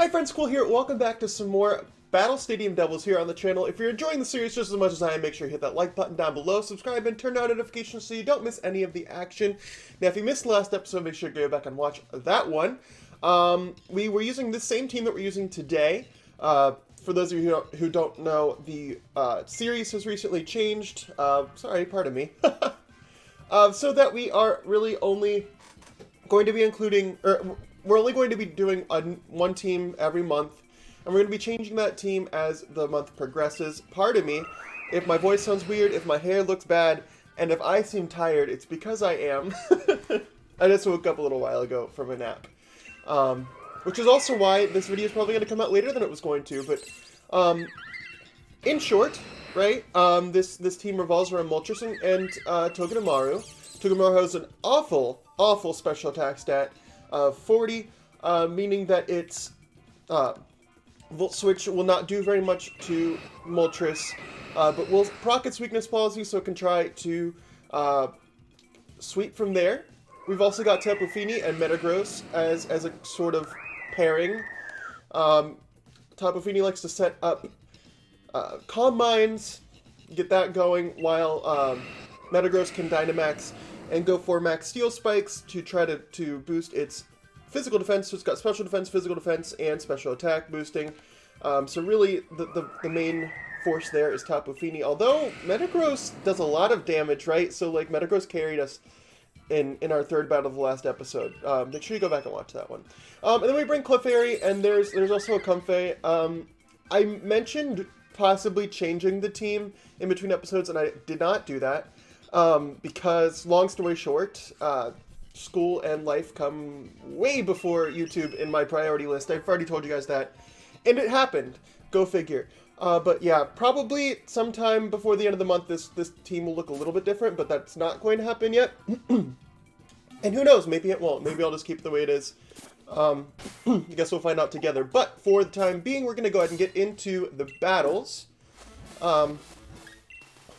Hi friends, Quill here. Welcome back to some more Battle Stadium Devils here on the channel. If you're enjoying the series just as much as I am, make sure you hit that like button down below, subscribe, and turn on notifications so you don't miss any of the action. Now, if you missed the last episode, make sure to go back and watch that one. We were using the same team that we're using today. For those of you who don't know, the series has recently changed. Sorry, pardon me. So that we are really only going to be including... we're only going to be doing one team every month, and we're going to be changing that team as the month progresses. Pardon me if my voice sounds weird, if my hair looks bad, and if I seem tired, it's because I am. I just woke up a little while ago from a nap. Which is also why this video is probably going to come out later than it was going to, but in short, right, this team revolves around Moltres and Togedemaru. Togedemaru has an awful special attack stat of 40, meaning that its Volt Switch will not do very much to Moltres, but will proc its weakness policy, so it can try to sweep from there. We've also got Tapu Fini and Metagross as a sort of pairing. Tapu Fini likes to set up Calm Minds, get that going, while Metagross can Dynamax and go for Max Steel Spikes to try to boost its physical defense. So it's got special defense, physical defense, and special attack boosting. So really, the main force there is Tapu Fini. Although Metagross does a lot of damage, right? So like Metagross carried us in our third battle of the last episode. Make sure you go back and watch that one. And then we bring Clefairy, and there's also a Comfey. I mentioned possibly changing the team in between episodes, and I did not do that. Because, long story short, school and life come way before YouTube in my priority list. I've already told you guys that. And it happened. Go figure. But yeah, probably sometime before the end of the month, this team will look a little bit different, but that's not going to happen yet. And who knows, maybe it won't. Maybe I'll just keep it the way it is. I guess we'll find out together. But for the time being, we're going to go ahead and get into the battles.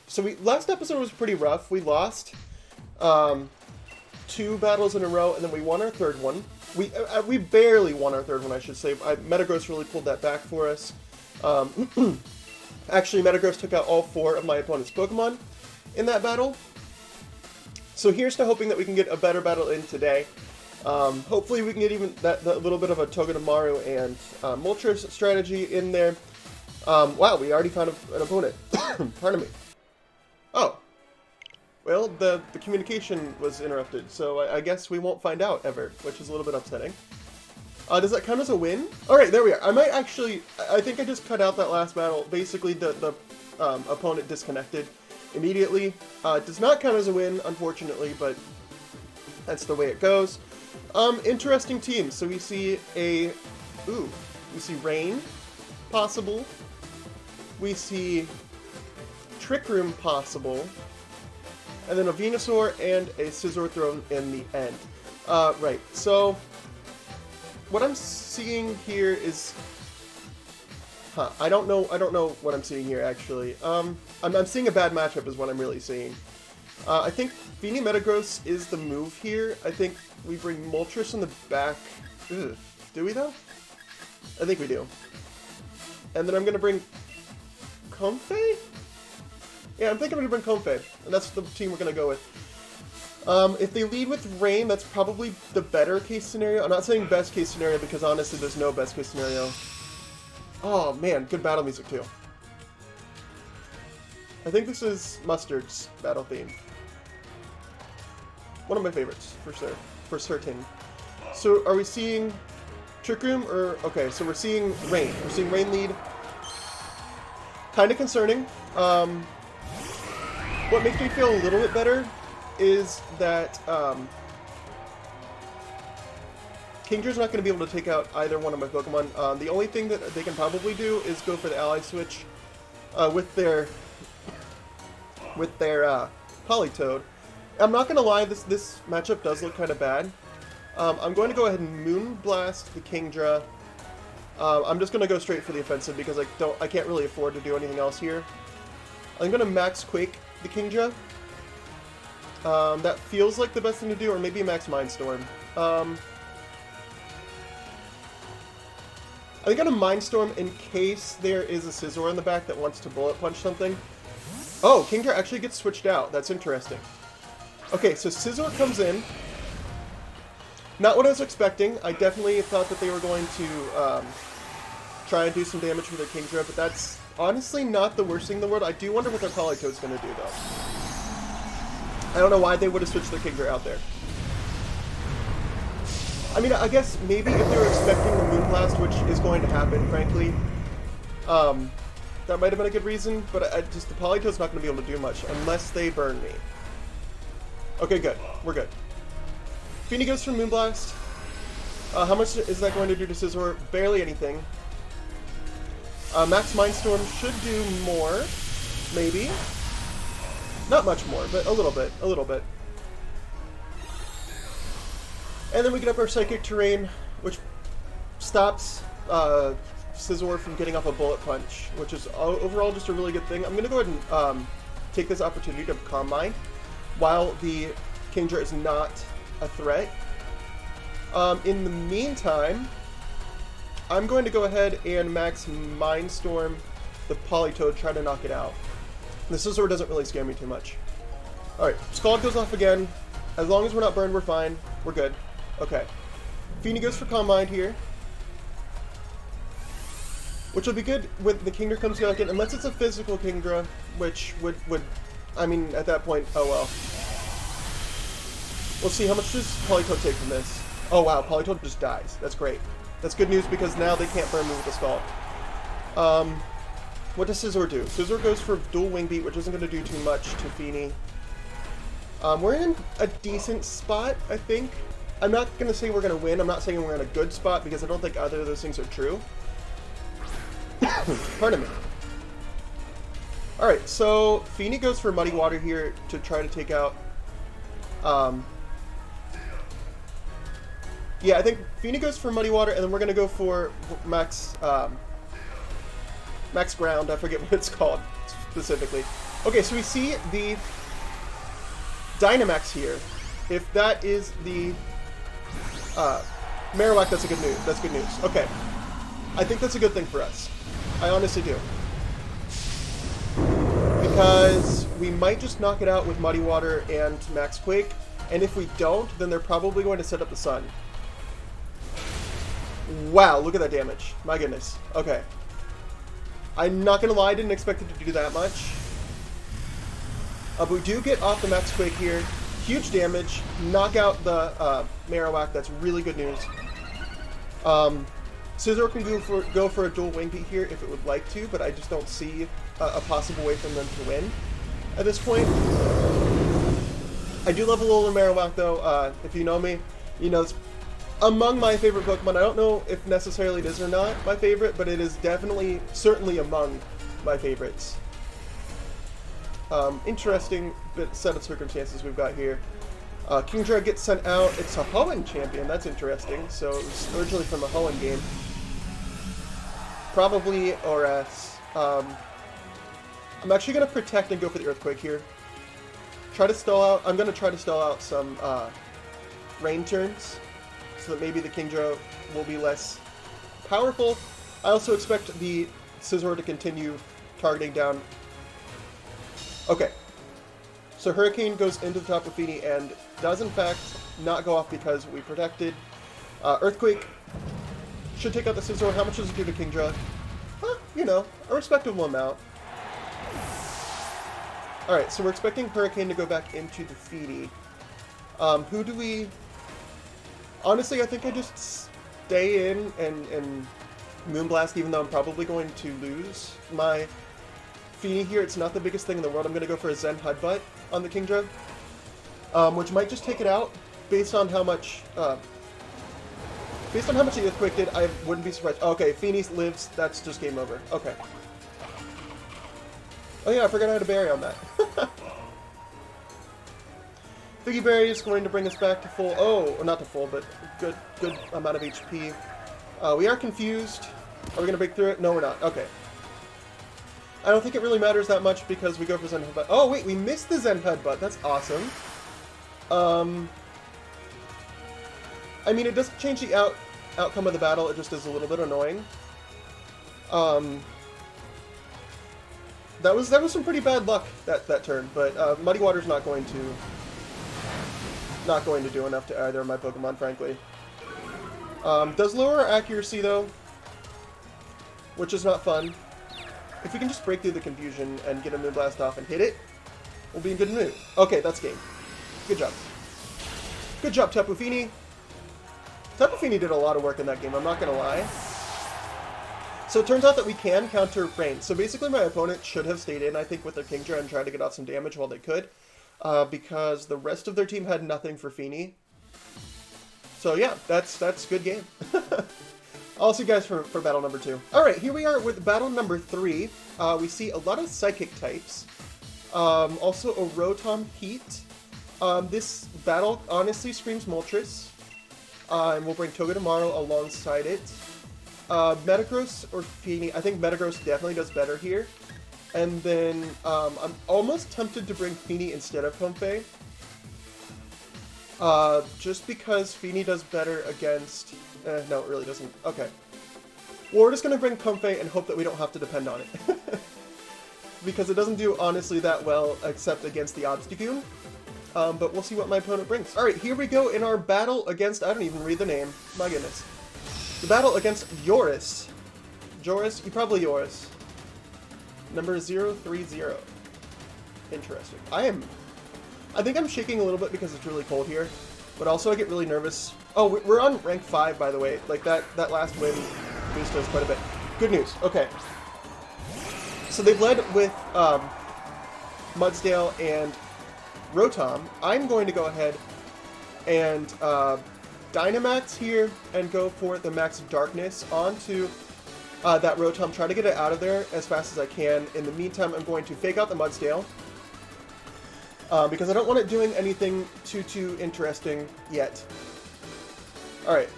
So last episode was pretty rough. We lost 2 battles in a row, and then we won our third one. We barely won our third one, I should say. Metagross really pulled that back for us. Actually, Metagross took out all 4 of my opponent's Pokemon in that battle. So here's to hoping that we can get a better battle in today. Hopefully we can get even that little bit of a Togedemaru and Moltres strategy in there. Wow, we already found an opponent. Pardon me. Oh. Well, the communication was interrupted, so I guess we won't find out ever, which is a little bit upsetting. Does that count as a win? Alright, there we are. I think I just cut out that last battle. Basically, the opponent disconnected immediately. It does not count as a win, unfortunately, but that's the way it goes. Interesting teams. So we see we see Rain, possible. We see Trick Room, possible. And then a Venusaur and a Scizor thrown in the end. Right, so what I'm seeing here is... I don't know what I'm seeing here, actually. I'm seeing a bad matchup is what I'm really seeing. I think Fini Metagross is the move here. I think we bring Moltres in the back. Ugh. Do we, though? I think we do. And then I'm going to bring Comfey? Yeah, I'm thinking I'm going to bring Comfey, and that's the team we're going to go with. If they lead with Rain, that's probably the better case scenario. I'm not saying best case scenario because honestly there's no best case scenario. Oh man, good battle music too. I think this is Mustard's battle theme. One of my favorites, for certain. So are we seeing Trick Room or... Okay, so we're seeing Rain. We're seeing Rain lead. Kind of concerning. What makes me feel a little bit better is that Kingdra's not going to be able to take out either one of my Pokemon. The only thing that they can probably do is go for the Ally Switch with their Politoed. I'm not going to lie, this matchup does look kind of bad. I'm going to go ahead and Moonblast the Kingdra. I'm just going to go straight for the offensive because I can't really afford to do anything else here. I'm going to Max Quake the Kingdra. That feels like the best thing to do, or maybe Max Mindstorm. I got a Mind Storm in case there is a Scizor in the back that wants to Bullet Punch something. Oh, Kingdra actually gets switched out. That's interesting. Okay, so Scizor comes in. Not what I was expecting. I definitely thought that they were going to try and do some damage with their Kingdra, but that's honestly not the worst thing in the world. I do wonder what their Politoed's going to do, though. I don't know why they would have switched their Kingdra out there. I mean, I guess maybe if they were expecting the Moonblast, which is going to happen, frankly, that might have been a good reason, but just the Politoed's not going to be able to do much unless they burn me. Okay, good. We're good. Fini goes for Moonblast. How much is that going to do to Scizor? Barely anything. Max Mindstorm should do more, maybe. Not much more, but a little bit, a little bit. And then we get up our Psychic Terrain, which stops Scizor from getting off a Bullet Punch, which is overall just a really good thing. I'm going to go ahead and take this opportunity to Calm Mind while the Kingdra is not a threat. In the meantime, I'm going to go ahead and Max Mindstorm the Politoed, try to knock it out. The Scizor doesn't really scare me too much. Alright, Scald goes off again. As long as we're not burned, we're fine. We're good. Okay. Fini goes for Calm Mind here. Which will be good when the Kingdra comes back in, unless it's a physical Kingdra, which would I mean, at that point, oh well. We'll see, how much does Politoed take from this? Oh wow, Politoed just dies. That's great. That's good news because now they can't burn me with the Scald. What does Scizor do? Scizor goes for Dual Wing Beat, which isn't going to do too much to Fini. We're in a decent spot, I think. I'm not going to say we're going to win. I'm not saying we're in a good spot because I don't think either of those things are true. Pardon me. Alright, so Fini goes for Muddy Water here to try to take out... yeah, I think Fini goes for Muddy Water, and then we're going to go for Max... Max Ground. I forget what it's called specifically. Okay, so we see the Dynamax here. If that is the Marowak, that's a good news. That's good news. Okay. I think that's a good thing for us. I honestly do. Because we might just knock it out with Muddy Water and Max Quake, and if we don't, then they're probably going to set up the Sun. Wow, look at that damage. My goodness. Okay. I'm not going to lie, I didn't expect it to do that much. But we do get off the Max Quake here. Huge damage. Knock out the Marowak. That's really good news. Scizor can go for a Dual Wing Beat here if it would like to, but I just don't see a possible way for them to win at this point. I do love a little Marowak, though. If you know me, you know it's among my favorite Pokemon. I don't know if necessarily it is or not my favorite, but it is definitely, certainly among my favorites. Interesting set of circumstances we've got here. Kingdra gets sent out. It's a Hoenn champion. That's interesting. So it was originally from a Hoenn game. Probably ORS. I'm actually going to protect and go for the Earthquake here. Try to stall out. I'm going to try to stall out some rain turns, so that maybe the Kingdra will be less powerful. I also expect the Scizor to continue targeting down. Okay. So Hurricane goes into the Tapu Fini and does in fact not go off because we protected. Earthquake should take out the Scizor. How much does it do to Kingdra? You know, a respectable amount. Alright, so we're expecting Hurricane to go back into the Fini. Who do we... Honestly, I think I just stay in and Moonblast, even though I'm probably going to lose my Fini here. It's not the biggest thing in the world. I'm going to go for a Zen Headbutt on the Kingdra, which might just take it out based on how much the Earthquake did. I wouldn't be surprised. Okay, Fini lives. That's just game over. Okay. Oh yeah, I forgot I had a berry on that. Figgy Berry is going to bring us back to full. Oh, not to full, but good amount of HP. We are confused. Are we going to break through it? No, we're not. Okay. I don't think it really matters that much because we go for Zen Headbutt. Oh, wait, we missed the Zen Headbutt. That's awesome. I mean, it doesn't change the outcome of the battle. It just is a little bit annoying. That was some pretty bad luck that turn, but Muddy Water's not going to do enough to either of my Pokemon, frankly. Does lower our accuracy though, which is not fun. If we can just break through the confusion and get a Moonblast off and hit it, we'll be in good mood. Okay, that's game. Good job. Good job, Tapu Fini. Tapu Fini did a lot of work in that game, I'm not gonna lie. So it turns out that we can counter Rain. So basically my opponent should have stayed in, I think, with their Kingdra and tried to get off some damage while they could. Because the rest of their team had nothing for Fini. So yeah, that's good game. I'll see you guys for battle number 2. Alright, here we are with battle number 3. We see a lot of Psychic types. Also a Rotom Heat. This battle honestly screams Moltres. And we'll bring Togedemaru alongside it. Metagross or Fini, I think Metagross definitely does better here. And then, I'm almost tempted to bring Fini instead of Comfey. Just because Fini does better against... no, it really doesn't. Okay. Well, we're just going to bring Comfey and hope that we don't have to depend on it. Because it doesn't do, honestly, that well, except against the Obstagoon. But we'll see what my opponent brings. Alright, here we go in our battle against... I don't even read the name. My goodness. The battle against Joris. Joris? You probably Joris. Number 030. Interesting. I think I'm shaking a little bit because it's really cold here. But also I get really nervous. Oh, we're on rank 5, by the way. Like, that last win boosted us quite a bit. Good news. Okay. So they've led with Mudsdale and Rotom. I'm going to go ahead and Dynamax here and go for the Max Darkness onto that Rotom. Try to get it out of there as fast as I can. In the meantime, I'm going to fake out the Mudsdale. Because I don't want it doing anything too interesting yet. Alright.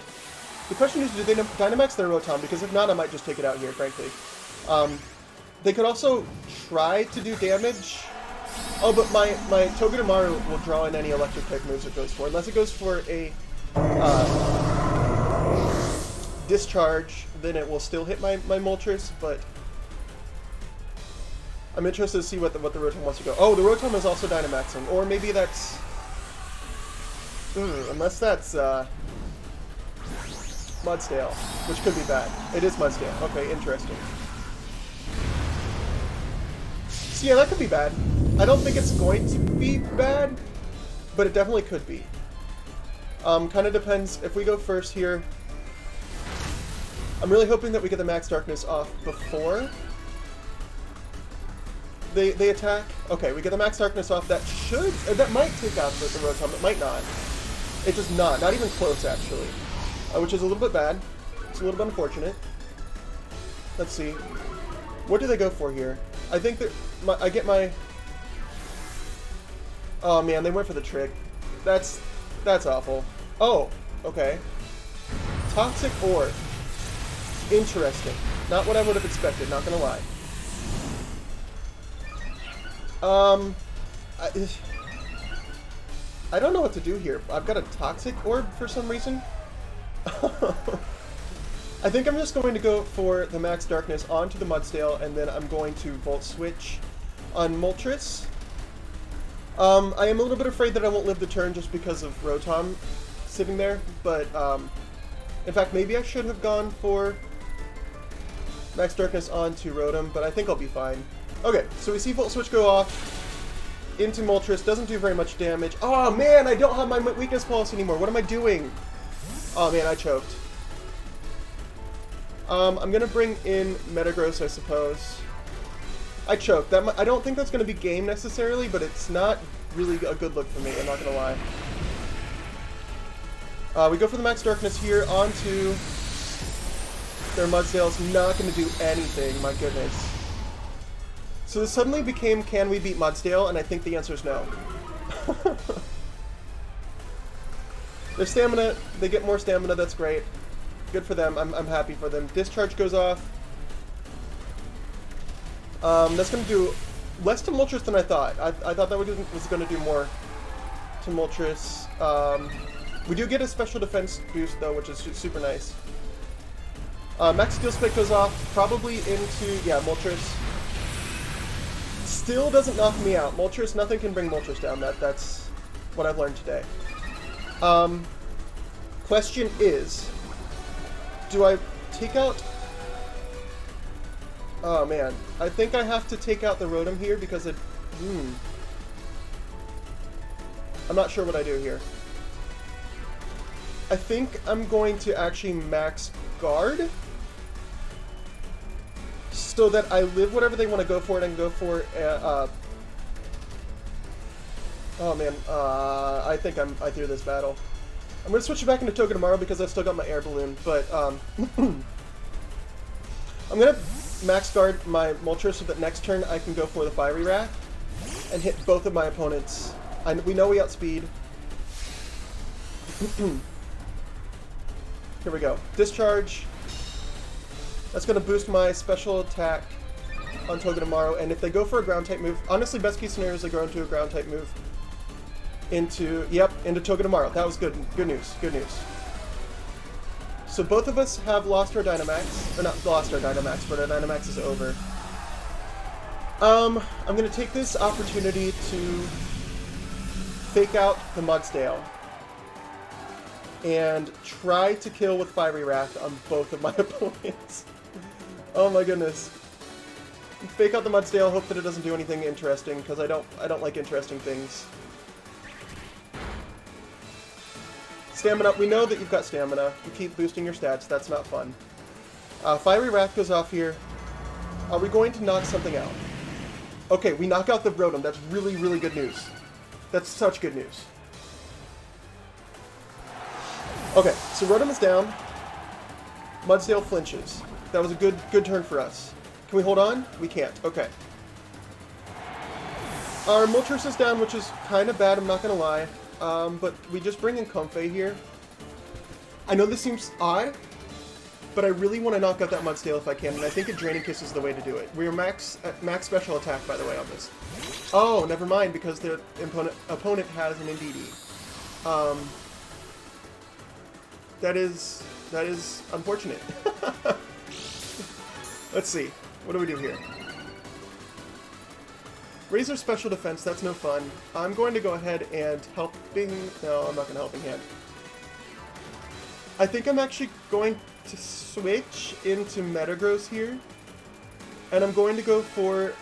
The question is, do they Dynamax their Rotom? Because if not, I might just take it out here, frankly. They could also try to do damage. Oh, but my Togedemaru will draw in any electric type moves it goes for. Unless it goes for a Discharge, then it will still hit my Moltres, but I'm interested to see what the Rotom wants to go. Oh, the Rotom is also Dynamaxing, or maybe that's... unless that's Mudsdale, which could be bad. It is Mudsdale. Okay, interesting. So yeah, that could be bad. I don't think it's going to be bad, but it definitely could be. Kind of depends. If we go first here, I'm really hoping that we get the Max Darkness off before they attack. Okay, we get the Max Darkness off. That might take out the Rotom. It might not. It does not. Not even close, actually. Which is a little bit bad. It's a little bit unfortunate. Let's see. What do they go for here? I think that I get my... Oh man, they went for the trick. That's awful. Oh, okay. Toxic Orb. Interesting. Not what I would have expected, not gonna lie. I don't know what to do here. I've got a Toxic Orb for some reason. I think I'm just going to go for the Max Darkness onto the Mudsdale, and then I'm going to Volt Switch on Moltres. I am a little bit afraid that I won't live the turn just because of Rotom sitting there, but in fact, maybe I should have gone for Max Darkness onto Rotom, but I think I'll be fine. Okay, so we see Volt Switch go off into Moltres, doesn't do very much damage. Oh man, I don't have my weakness policy anymore. What am I doing? Oh man, I choked. I'm gonna bring in Metagross, I suppose. I choked. I don't think that's gonna be game necessarily, but it's not really a good look for me, I'm not gonna lie. We go for the Max Darkness here onto their Mudsdale's. Not gonna do anything, my goodness. So this suddenly became, can we beat Mudsdale? And I think the answer is no. Their stamina, they get more stamina, that's great. Good for them, I'm happy for them. Discharge goes off. That's going to do less to Moltres than I thought. I thought that was going to do more to Moltres. We do get a special defense boost, though, which is super nice. Max Steel Spike goes off, probably into, yeah, Moltres. Still doesn't knock me out. Moltres, nothing can bring Moltres down. That's what I've learned today. Question is, do I take out... Oh man, I think I have to take out the Rotom here because it... I'm not sure what I do here. I think I'm going to actually max guard so that I live whatever they want to go for it and go for oh man, I think I threw this battle. I'm going to switch it back into Togedemaru because I've still got my air balloon, but I'm going to max guard my Moltres so that next turn I can go for the Fiery Wrath and hit both of my opponents. We know we outspeed. Here we go. Discharge. That's going to boost my special attack on Togedemaru, and if they go for a ground type move, honestly, best case scenario is they go into a ground type move. Into Togedemaru. That was good news. Good news. So both of us have lost our Dynamax. Or not lost our Dynamax, but our Dynamax is over. I'm going to take this opportunity to fake out the Mudsdale and try to kill with Fiery Wrath on both of my opponents. Oh my goodness. Fake out the Mudsdale, hope that it doesn't do anything interesting, because I don't like interesting things. Stamina, we know that you've got stamina. You keep boosting your stats, that's not fun. Fiery Wrath goes off here. Are we going to knock something out? Okay, we knock out the Rotom. That's really, really good news. That's such good news. Okay, so Rotom is down. Mudsdale flinches. That was a good turn for us. Can we hold on? We can't. Okay. Our Moltres is down, which is kind of bad, I'm not going to lie. But we just bring in Comfey here. I know this seems odd, but I really want to knock out that Mudsdale if I can, and I think a Draining Kiss is the way to do it. We are max special attack, by the way, on this. Oh, never mind, because the opponent has an NDD. That is unfortunate. Let's see. What do we do here? Raise our special defense, that's no fun. I'm going to go ahead and no, I'm not going to helping hand. I think I'm actually going to switch into Metagross here. And I'm going to go for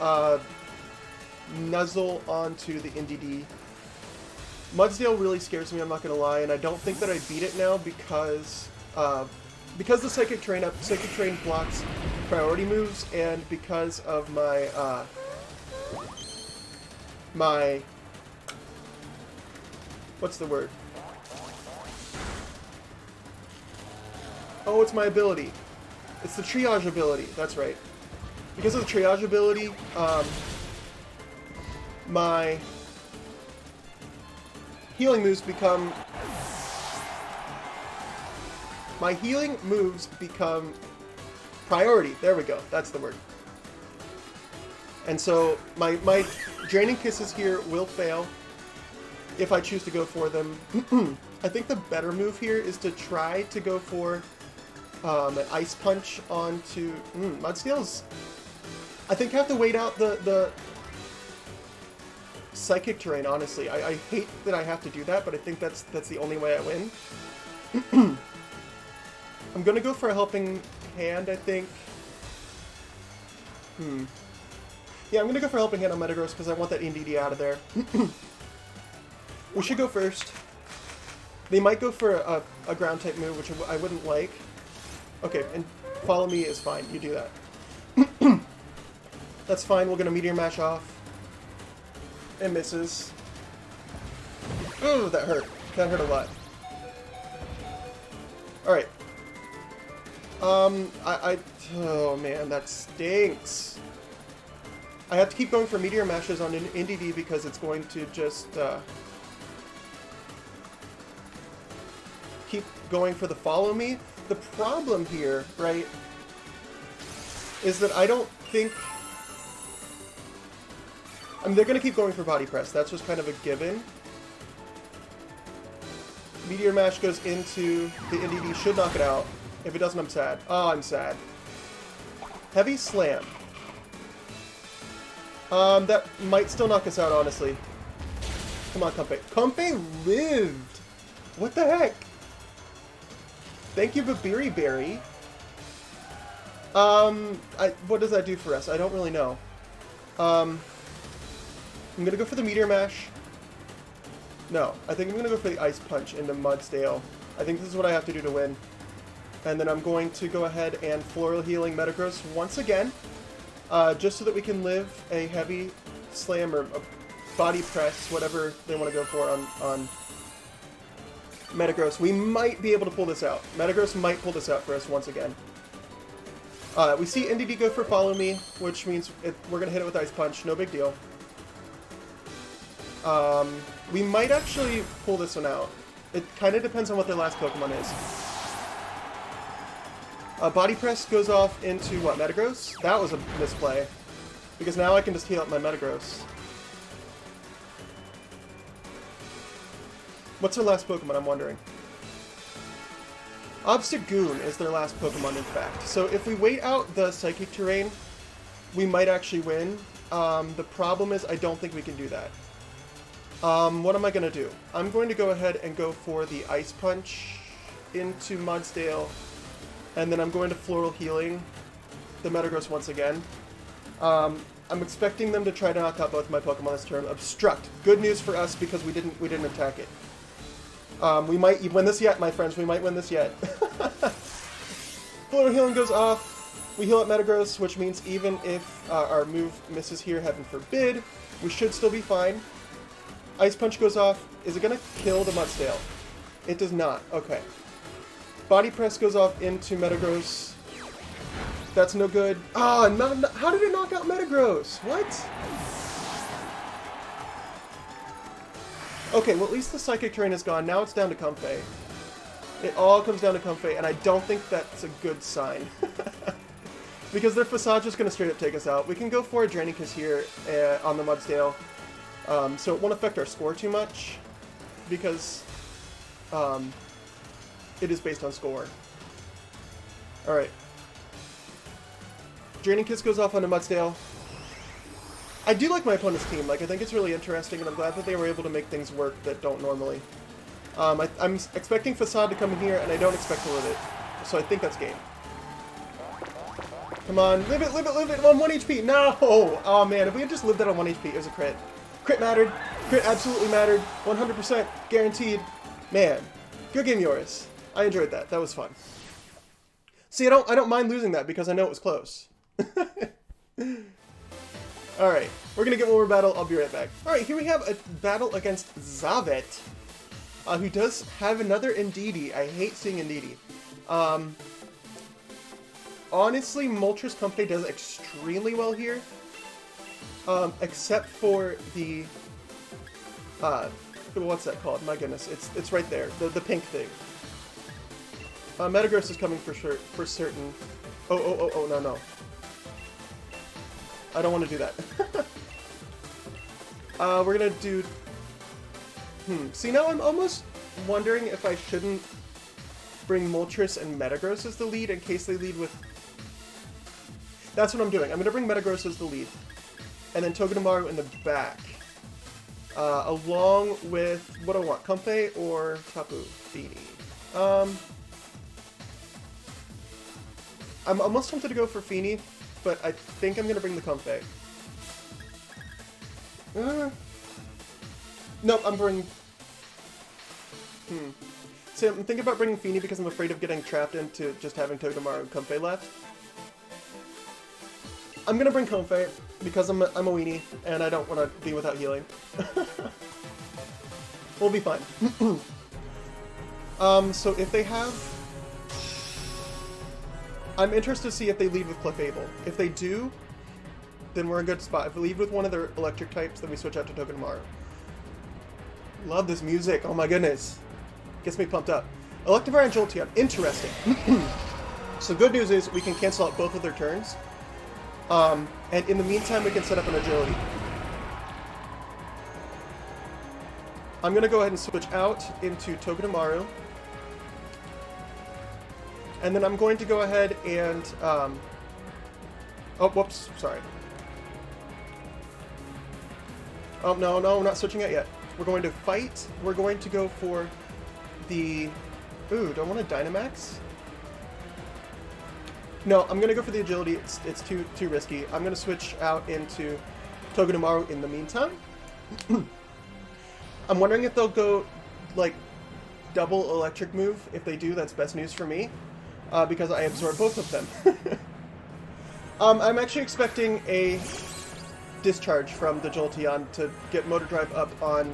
Nuzzle onto the NDD. Mudsdale really scares me, I'm not going to lie, and I don't think that I beat it now because the Psychic Terrain blocks priority moves, and because of my what's the word? Oh, it's my ability. It's the triage ability, that's right. Because of the triage ability, my healing moves become priority. There we go. That's the word. And so my Draining Kisses here will fail if I choose to go for them. I think the better move here is to try to go for an Ice Punch onto Mudsdale's. I think I have to wait out the Psychic Terrain, honestly. I hate that I have to do that, but I think that's the only way I win. I'm gonna go for a Helping Hand, I think. Yeah, I'm gonna go for Helping Hand on Metagross because I want that NDD out of there. We should go first. They might go for a ground type move, which I wouldn't like. Okay, and Follow Me is fine. You do that. That's fine. We're gonna Meteor Mash off. It misses. Ooh, that hurt. That hurt a lot. Alright. Oh man, that stinks. I have to keep going for Meteor Mashes on NDD because it's going to just keep going for the Follow Me. The problem here, right, is that I don't think... I mean, they're going to keep going for Body Press. That's just kind of a given. Meteor Mash goes into the NDD, should knock it out. If it doesn't, I'm sad. Oh, I'm sad. Heavy Slam. That might still knock us out, honestly. Come on, Comfey. Comfey lived! What the heck? Thank you, Babiri Berry. What does that do for us? I don't really know. I'm gonna go for the Meteor Mash. No, I think I'm gonna go for the Ice Punch into Mudsdale. I think this is what I have to do to win. And then I'm going to go ahead and Floral Healing Metagross once again. Just so that we can live a Heavy Slam or a Body Press, whatever they want to go for on Metagross. We might be able to pull this out. Metagross might pull this out for us once again. We see NDD go for Follow Me, which means we're going to hit it with Ice Punch. No big deal. We might actually pull this one out. It kind of depends on what their last Pokemon is. Body Press goes off into, what, Metagross? That was a misplay. Because now I can just heal up my Metagross. What's their last Pokemon, I'm wondering? Obstagoon is their last Pokemon, in fact. So if we wait out the Psychic Terrain, we might actually win. The problem is I don't think we can do that. What am I going to do? I'm going to go ahead and go for the Ice Punch into Mudsdale, and then I'm going to Floral Healing the Metagross once again. I'm expecting them to try to knock out both my Pokemon this turn. Obstruct. Good news for us because we didn't attack it. We might win this yet, my friends. We might win this yet. Floral Healing goes off. We heal up Metagross, which means even if our move misses here, heaven forbid, we should still be fine. Ice Punch goes off. Is it going to kill the Mudsdale? It does not. Okay. Body Press goes off into Metagross. That's no good. Ah, how did it knock out Metagross? What? Okay, well at least the Psychic Terrain is gone. Now it's down to Comfey. It all comes down to Comfey, and I don't think that's a good sign. Because their Facade just going to straight up take us out. We can go for a Draining Kiss here on the Mudsdale. So it won't affect our score too much. Because it is based on score. Alright. Draining Kiss goes off on a Mudsdale. I do like my opponent's team. Like, I think it's really interesting, and I'm glad that they were able to make things work that don't normally. I'm expecting Facade to come in here, and I don't expect to live it. So I think that's game. Come on. Live it, live it, live it on 1 HP. No! Oh, man. If we had just lived that on 1 HP, it was a crit. Crit mattered. Crit absolutely mattered. 100% guaranteed. Man. Good game, yours. I enjoyed that. That was fun. See, I don't mind losing that because I know it was close. Alright, we're gonna get one more battle. I'll be right back. Alright, here we have a battle against Zavet, who does have another Indeedee. I hate seeing Indeedee. Honestly, Moltres Comfey does extremely well here. Except for the... what's that called? My goodness, it's right there. The pink thing. Metagross is coming for certain. Oh, no. I don't want to do that. We're gonna do... See, now I'm almost wondering if I shouldn't bring Moltres and Metagross as the lead in case they lead with... That's what I'm doing. I'm gonna bring Metagross as the lead. And then Togedemaru in the back. Along with... What do I want? Comfey or Tapu Fini? I'm almost tempted to go for Fini, but I think I'm going to bring the Comfey. Nope, I'm bringing... See, I'm thinking about bringing Fini because I'm afraid of getting trapped into just having Togedemaru and Comfey left. I'm going to bring Comfey because I'm a weenie, and I don't want to be without healing. We'll be fine. So if they have... I'm interested to see if they lead with Clefable. If they do, then we're in a good spot. If we lead with one of their electric types, then we switch out to Togedemaru. Love this music. Oh my goodness. Gets me pumped up. Electivire and Jolteon. Interesting. So good news is we can cancel out both of their turns. And in the meantime, we can set up an agility. I'm going to go ahead and switch out into Togedemaru. And then I'm going to go ahead and... oh, whoops, sorry. Oh, no, we're not switching it yet. We're going to fight. We're going to go for the... Ooh, do I want a Dynamax? No, I'm going to go for the agility. It's too risky. I'm going to switch out into Togedemaru in the meantime. I'm wondering if they'll go, like, double electric move. If they do, that's best news for me, because I absorb both of them. I'm actually expecting a discharge from the Jolteon to get Motor Drive up on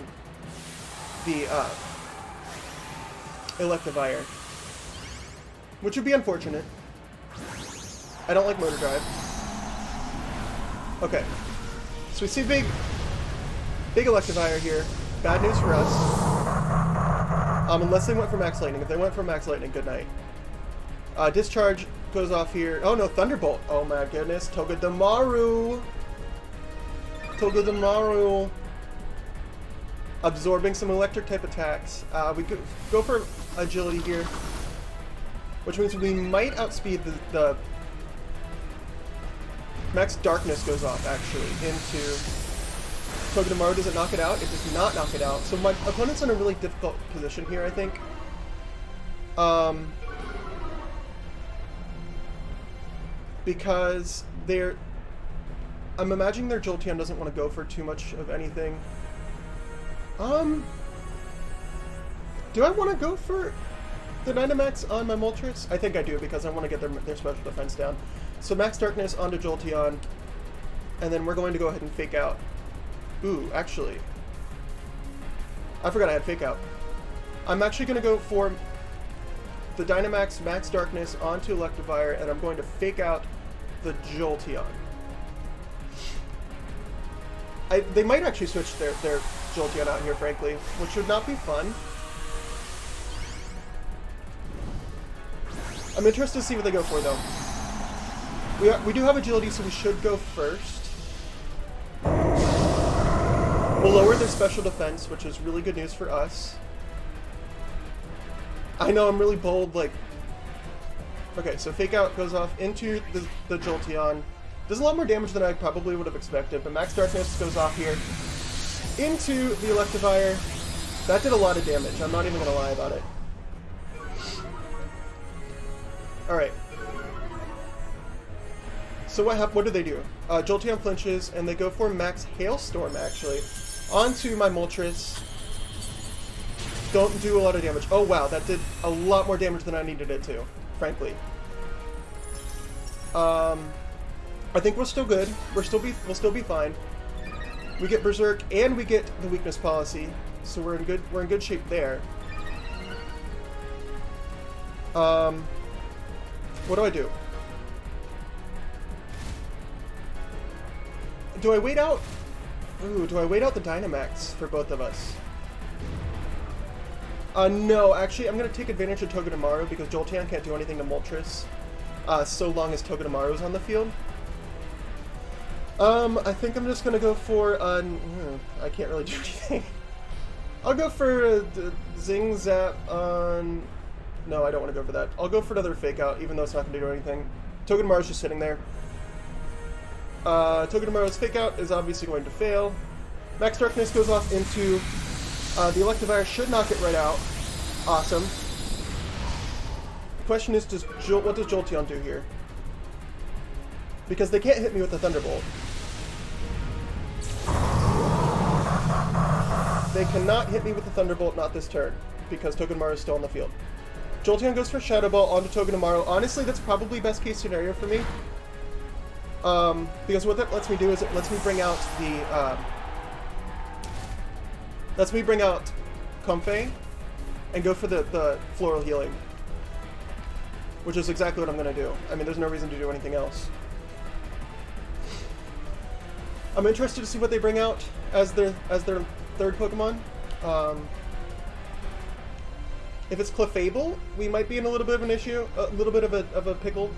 the Electivire, which would be unfortunate. I don't like Motor Drive. Okay, so we see big Electivire here. Bad news for us. Unless they went for Max Lightning. If they went for Max Lightning, good night. Discharge goes off here. Oh no, Thunderbolt. Oh my goodness, Togedemaru. Togedemaru. Absorbing some electric type attacks. We go for agility here, which means we might outspeed the Max Darkness goes off actually into Togedemaru. Does it knock it out? It does not knock it out. So my opponent's in a really difficult position here, I think. Because I'm imagining their Jolteon doesn't want to go for too much of anything. Do I want to go for the Dynamax on my Moltres? I think I do, because I want to get their special defense down. So Max Darkness onto Jolteon, and then we're going to go ahead and Fake Out. Ooh, actually, I forgot I had Fake Out. I'm actually going to go for the Dynamax Max Darkness onto Electivire, and I'm going to Fake Out the Jolteon. They might actually switch their Jolteon out here, frankly, which would not be fun. I'm interested to see what they go for, though. We do have agility, so we should go first. We'll lower their special defense, which is really good news for us. I know, I'm really bold, like... Okay, so Fake Out goes off into the Jolteon. Does a lot more damage than I probably would have expected, but Max Darkness goes off here into the Electivire. That did a lot of damage, I'm not even going to lie about it. Alright. So what do they do? Jolteon flinches, and they go for Max Hailstorm, actually, onto my Moltres. Don't do a lot of damage. Oh wow, that did a lot more damage than I needed it to, frankly. I think we're still good. We'll still be fine. We get Berserk and we get the Weakness Policy, so we're in good shape there. What do I do? Do I wait out? Ooh, do I wait out the Dynamax for both of us? No, actually, I'm going to take advantage of Togedemaru because Jolteon can't do anything to Moltres so long as Togedemaru is on the field. I think I'm just going to go for... I can't really do anything. I'll go for Zing Zap on... No, I don't want to go for that. I'll go for another Fake Out, even though it's not going to do anything. Togedemaru's just sitting there. Togedemaru's Fake Out is obviously going to fail. Max Darkness goes off into... the Electivire should knock it right out. Awesome. The question is, what does Jolteon do here? Because they can't hit me with the Thunderbolt. They cannot hit me with the Thunderbolt, not this turn, because Togedemaru is still on the field. Jolteon goes for Shadow Ball onto Togedemaru. Honestly, that's probably best case scenario for me. Because what that lets me do is it lets me bring out the... lets me bring out Comfey and go for the Floral Healing. Which is exactly what I'm going to do. I mean, there's no reason to do anything else. I'm interested to see what they bring out as their third Pokemon. If it's Clefable, we might be in a little bit of an issue, a little bit of a pickle.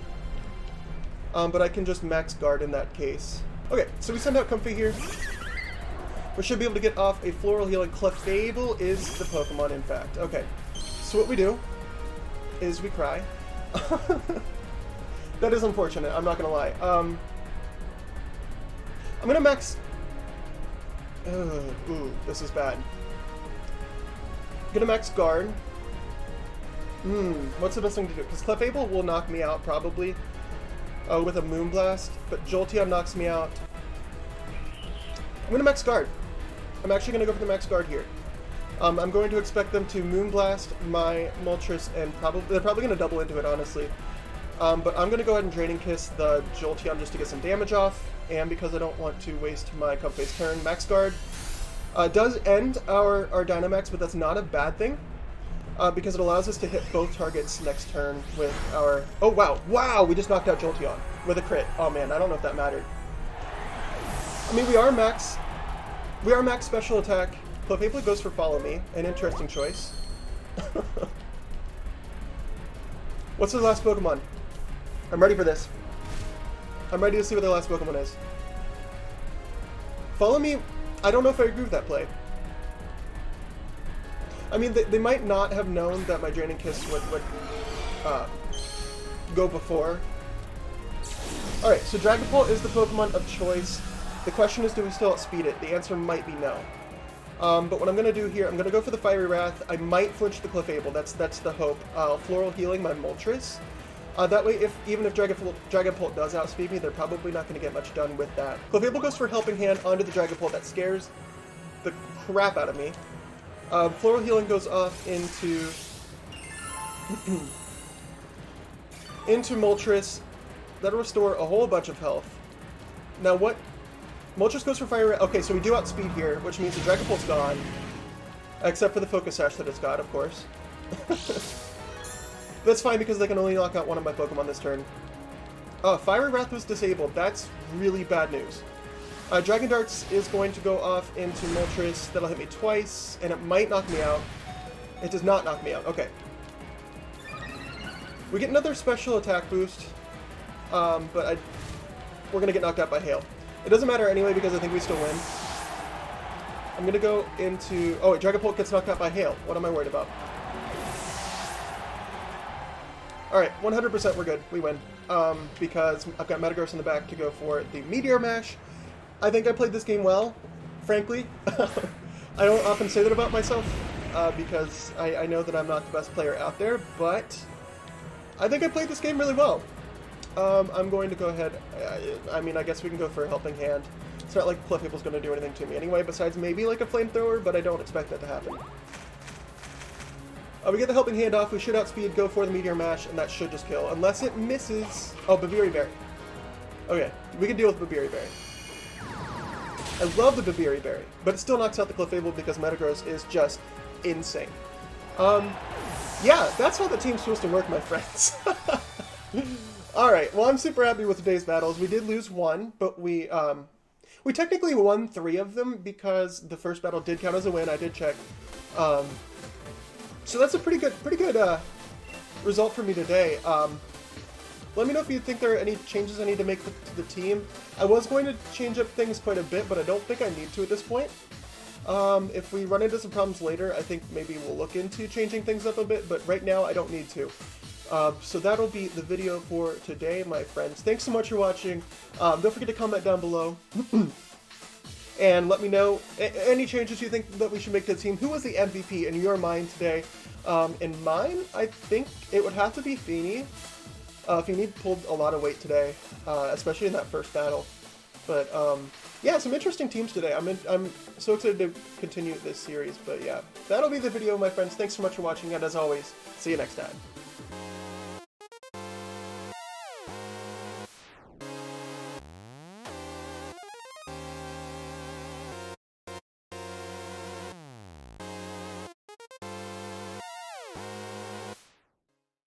But I can just max guard in that case. Okay, so we send out Comfey here. We should be able to get off a Floral Healing. Clefable is the Pokemon, in fact. Okay, so what we do is we cry. That is unfortunate, I'm not gonna lie. I'm gonna max... ooh, this is bad. I'm gonna max guard. What's the best thing to do? Because Clefairy will knock me out, probably. With a Moonblast, but Jolteon knocks me out. I'm gonna max guard. I'm actually gonna go for the max guard here. I'm going to expect them to Moonblast my Moltres, and they're probably gonna double into it, honestly. But I'm gonna go ahead and Draining Kiss the Jolteon just to get some damage off, and because I don't want to waste my Comfey's turn. Max guard does end our Dynamax, but that's not a bad thing. Because it allows us to hit both targets next turn with our... Oh, wow. Wow, we just knocked out Jolteon with a crit. Oh, man, I don't know if that mattered. I mean, we are max special attack. Clefairy goes for Follow Me. An interesting choice. What's the last Pokemon? I'm ready for this. I'm ready to see what the last Pokemon is. Follow Me, I don't know if I agree with that play. I mean, they might not have known that my Draining Kiss would go before. Alright, so Dragapult is the Pokemon of choice. The question is, do we still outspeed it? The answer might be no. But what I'm going to do here, I'm going to go for the Fiery Wrath. I might flinch the Clefairy. That's the hope. Floral Healing my Moltres. That way, even if Dragapult does outspeed me, they're probably not going to get much done with that. Clefairy goes for Helping Hand onto the Dragapult. That scares the crap out of me. Floral Healing goes off into into Moltres. That'll restore a whole bunch of health. Now what? Moltres goes for Fire... Okay, so we do outspeed here, which means the Dragapult's gone. Except for the Focus Sash that it's got, of course. That's fine because they can only knock out one of my Pokemon this turn. Fiery Wrath was disabled. That's really bad news. Dragon Darts is going to go off into Moltres. That'll hit me twice, and it might knock me out. It does not knock me out. Okay. We get another special attack boost, but we're going to get knocked out by Hail. It doesn't matter anyway because I think we still win. I'm going to go into... Oh, wait, Dragapult gets knocked out by Hail. What am I worried about? Alright, 100% we're good. We win. Because I've got Metagross in the back to go for the Meteor Mash. I think I played this game well, frankly. I don't often say that about myself, because I know that I'm not the best player out there, but I think I played this game really well. I'm going to go ahead, I mean, I guess we can go for a Helping Hand. It's not like Clefairy's going to do anything to me anyway, besides maybe like a Flamethrower, but I don't expect that to happen. We get the Helping Hand off, we should outspeed, go for the Meteor Mash, and that should just kill, unless it misses... Oh, Babiri Berry. Okay, we can deal with Babiri Berry. I love the Babiri Berry, but it still knocks out the Clefairy because Metagross is just insane. Yeah, that's how the team's supposed to work, my friends. Alright, well, I'm super happy with today's battles. We did lose one, but we technically won 3 of them because the first battle did count as a win. I did check. So that's a pretty good result for me today. Let me know if you think there are any changes I need to make to the team. I was going to change up things quite a bit, but I don't think I need to at this point. If we run into some problems later, I think maybe we'll look into changing things up a bit, but right now I don't need to. So that'll be the video for today, my friends. Thanks so much for watching. Don't forget to comment down below. And let me know any changes you think that we should make to the team. Who was the MVP in your mind today? In mine, I think it would have to be Fini. Fini pulled a lot of weight today, especially in that first battle. But yeah, some interesting teams today. I'm so excited to continue this series. But yeah, that'll be the video, my friends. Thanks so much for watching, and as always, see you next time.